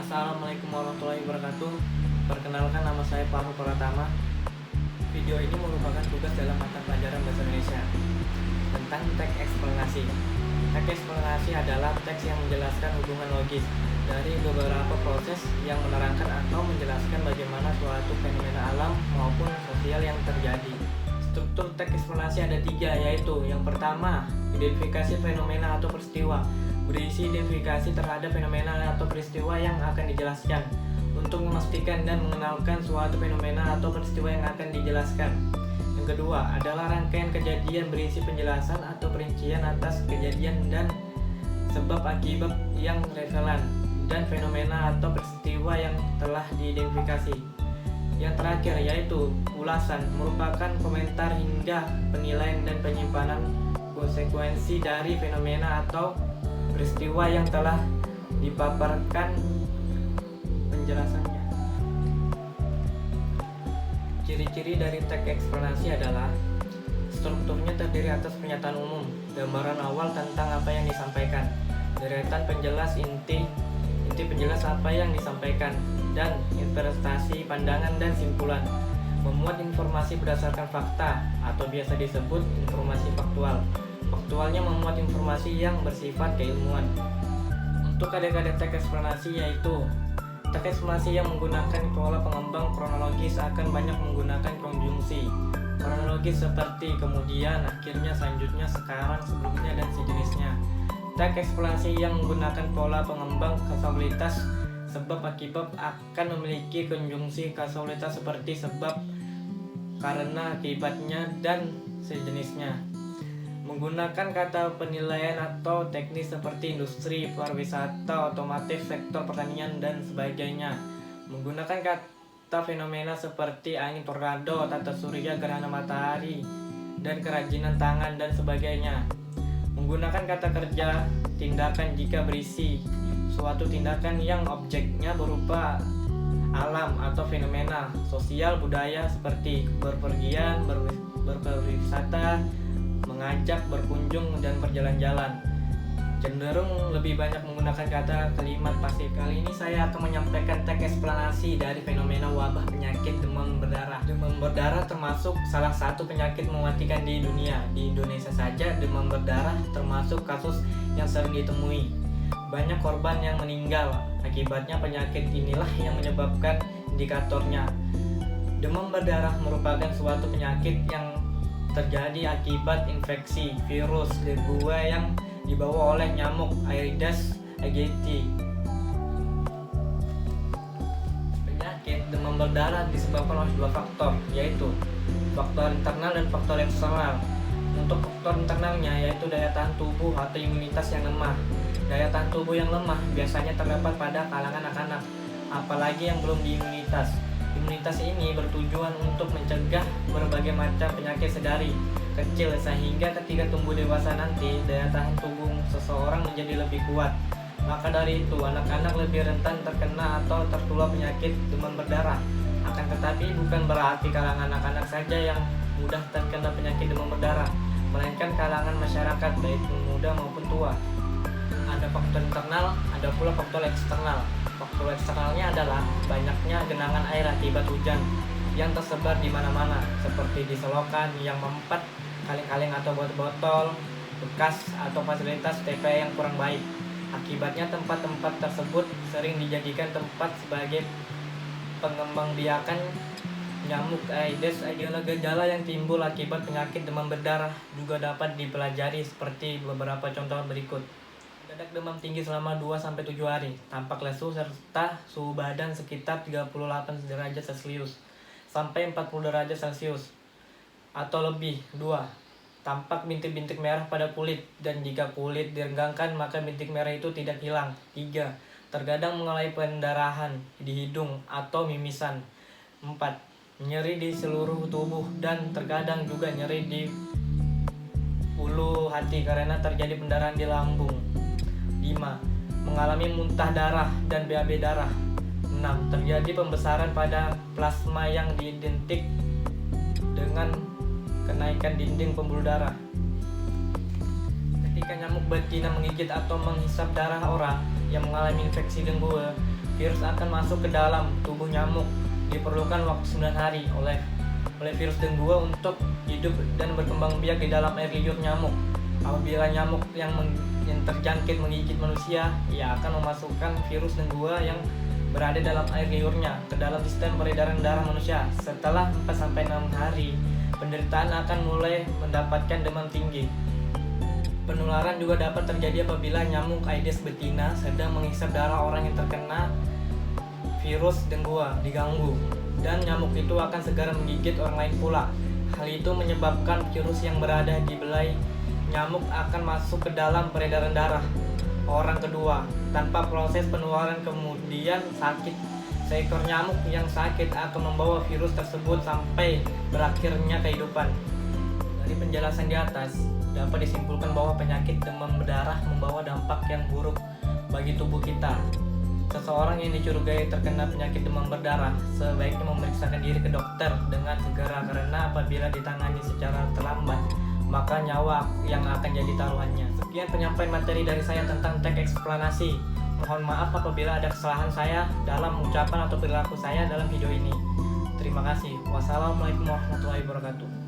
Assalamualaikum warahmatullahi wabarakatuh. Perkenalkan, nama saya Farhu Pratama. Video ini merupakan tugas dalam mata pelajaran bahasa Indonesia tentang teks eksplanasi. Teks eksplanasi adalah teks yang menjelaskan hubungan logis dari beberapa proses yang menerangkan atau menjelaskan bagaimana suatu fenomena alam maupun sosial yang terjadi. Struktur teks eksplanasi ada 3, yaitu yang pertama, identifikasi fenomena atau peristiwa, berisi identifikasi terhadap fenomena atau peristiwa yang akan dijelaskan untuk memastikan dan mengenalkan suatu fenomena atau peristiwa yang akan dijelaskan. Yang kedua adalah rangkaian kejadian berisi penjelasan atau perincian atas kejadian dan sebab akibat yang relevan dan fenomena atau peristiwa yang telah diidentifikasi. Yang terakhir yaitu ulasan, merupakan komentar hingga penilaian dan penyimpanan konsekuensi dari fenomena atau peristiwa yang telah dipaparkan penjelasannya. Ciri-ciri dari teks eksplanasi adalah strukturnya terdiri atas pernyataan umum, gambaran awal tentang apa yang disampaikan, deretan penjelas inti penjelas apa yang disampaikan, dan interpretasi pandangan dan simpulan. Memuat informasi berdasarkan fakta atau biasa disebut informasi faktual. Faktualnya memuat informasi yang bersifat keilmuan. Untuk kadang-kadang teks eksplanasi yaitu teks eksplanasi yang menggunakan pola pengembang kronologis akan banyak menggunakan konjungsi kronologis seperti kemudian, akhirnya, selanjutnya, sekarang, sebelumnya, dan sejenisnya. Teks eksplanasi yang menggunakan pola pengembang kausalitas sebab akibat akan memiliki konjungsi kausalitas seperti sebab, karena, akibatnya, dan sejenisnya. Menggunakan kata penilaian atau teknis seperti industri, pariwisata, otomotif, sektor pertanian, dan sebagainya. Menggunakan kata fenomena seperti angin, tornado, tata surya, gerhana matahari, dan kerajinan tangan, dan sebagainya. Menggunakan kata kerja tindakan jika berisi suatu tindakan yang objeknya berupa alam atau fenomena sosial budaya seperti berpergian, berwisata, mengajak, berkunjung, dan berjalan-jalan. Cenderung lebih banyak menggunakan kata kalimat pasif. Kali ini saya akan menyampaikan teks eksplanasi dari fenomena wabah penyakit demam berdarah. Demam berdarah termasuk salah satu penyakit mematikan di dunia. Di Indonesia saja demam berdarah termasuk kasus yang sering ditemui. Banyak korban yang meninggal. Akibatnya penyakit inilah yang menyebabkan indikatornya. Demam berdarah merupakan suatu penyakit yang terjadi akibat infeksi virus dengue yang dibawa oleh nyamuk Aedes aegypti. Penyakit demam berdarah disebabkan oleh 2 faktor, yaitu faktor internal dan faktor eksternal. Untuk faktor internalnya yaitu daya tahan tubuh atau imunitas yang lemah. Daya tahan tubuh yang lemah biasanya terdapat pada kalangan anak-anak, apalagi yang belum diimunitas. Imunitas ini bertujuan untuk mencegah berbagai macam penyakit sedari kecil sehingga ketika tumbuh dewasa nanti daya tahan tubuh seseorang menjadi lebih kuat. Maka dari itu anak-anak lebih rentan terkena atau tertular penyakit demam berdarah. Akan tetapi bukan berarti kalangan anak-anak saja yang mudah terkena penyakit demam berdarah, melainkan kalangan masyarakat baik muda maupun tua. Ada faktor internal, ada pula faktor eksternal. Faktor eksternalnya adalah banyaknya genangan air akibat hujan yang tersebar di mana-mana, seperti di selokan yang mempat, kaleng-kaleng atau botol bekas atau fasilitas TPA yang kurang baik. Akibatnya tempat-tempat tersebut sering dijadikan tempat sebagai pengembangbiakan nyamuk Aedes aegypti. Gejala yang timbul akibat penyakit demam berdarah juga dapat dipelajari seperti beberapa contoh berikut. Mendadak demam tinggi selama 2-7 hari, tampak lesu serta suhu badan sekitar 38 derajat Celcius sampai 40 derajat Celcius atau lebih. 2. Tampak bintik-bintik merah pada kulit, dan jika kulit direnggangkan maka bintik merah itu tidak hilang. 3. Terkadang mengalami pendarahan di hidung atau mimisan. 4. Nyeri di seluruh tubuh dan terkadang juga nyeri di ulu hati karena terjadi pendarahan di lambung. 5. Mengalami muntah darah dan BAB darah. 6. Terjadi pembesaran pada plasma yang diidentik dengan kenaikan dinding pembuluh darah. Ketika nyamuk betina menggigit atau menghisap darah orang, yang mengalami infeksi dengue, virus akan masuk ke dalam tubuh nyamuk. Diperlukan waktu 9 hari oleh virus dengue untuk hidup dan berkembang biak di dalam air liur nyamuk. Apabila nyamuk yang terjangkit menggigit manusia, ia akan memasukkan virus dengue yang berada dalam air liurnya ke dalam sistem peredaran darah manusia. Setelah 4-6 hari, penderitaan akan mulai mendapatkan demam tinggi. Penularan juga dapat terjadi apabila nyamuk Aedes betina sedang menghisap darah orang yang terkena virus dengue diganggu, dan nyamuk itu akan segera menggigit orang lain pula. Hal itu menyebabkan virus yang berada di belai nyamuk akan masuk ke dalam peredaran darah orang kedua tanpa proses penularan, kemudian sakit. Seekor nyamuk yang sakit akan membawa virus tersebut sampai berakhirnya kehidupan. Dari penjelasan di atas, dapat disimpulkan bahwa penyakit demam berdarah membawa dampak yang buruk bagi tubuh kita. Seseorang yang dicurigai terkena penyakit demam berdarah sebaiknya memeriksakan diri ke dokter dengan segera, karena apabila ditangani secara terlambat, maka nyawa yang akan jadi taruhannya. Sekian penyampaian materi dari saya tentang teks eksplanasi. Mohon maaf apabila ada kesalahan saya dalam ucapan atau perilaku saya dalam video ini. Terima kasih. Wassalamualaikum warahmatullahi wabarakatuh.